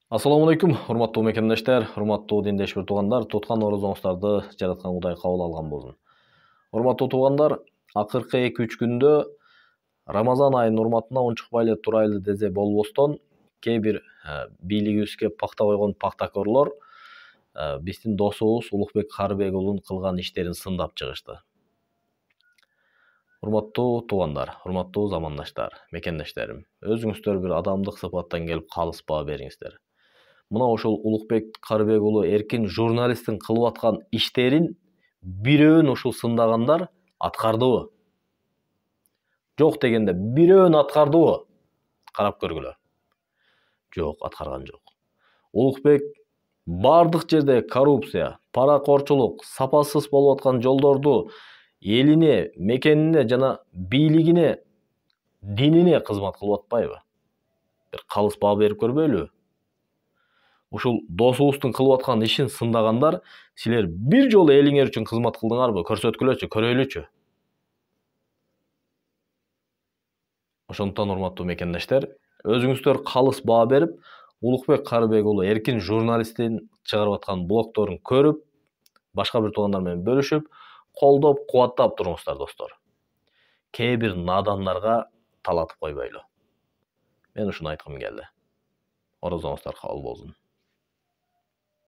Assalamu алейкум, урматтуу мекендештер, урматтуу диндеш бир туугандар, туткан орозоңуздарды жараткан Кудай кабыл алган болсун. Урматтуу туугандар, акыркы 2-3 күндө Рамазан айынын урматына унчукпай эле турайлы дезе болбостон, кээ бир бийлигибизге пакта койгон пактакорлор биздин досубуз Улукбек Карыбек уулунун кылган иштерин сындап чыгышты. Урматтуу туугандар, урматтуу замандаштар, мекендештерим, өзүңүздөр бир адамдык сыпаттан келип калыс баа бериңиздер. Мына ошол Улукбек Карыбек уулу эркин журналисттин кылып аткан иштерин бирөөнү ушул сындагандар аткардыбы? Жок дегенде бирөөнү аткардыбы? Карап көргүлө. Жок, аткарган жок. Улукбек бардык жерде коррупция, паракорчулук, сапасыз болуп аткан жолдорду элине, мекенине жана бийлигине, динине кызмат кылып атпайбы? Бир калыс баа берип көрбөйлүбү? Ушул досубуздун кылып аткан ишин сындагандар, силер бир жолу элиңер үчүн кызмат кылдыңарбы? Көрсөткүлөчү, көрөйлүчү. Ошондуктан урматтуу мекендештер, өзүңүздөр калыс баа берип, Улукбек Карыбек уулу эркин журналисттин чыгарып аткан блогдорун көрүп, башка бир туугандар менен бөлүшүп, колдоп, кубаттап туруңуздар достор. Кээ бир надандарга талатып койбойлу. Мен ушуну айткым келди. Орозоңуздар кабыл болсун.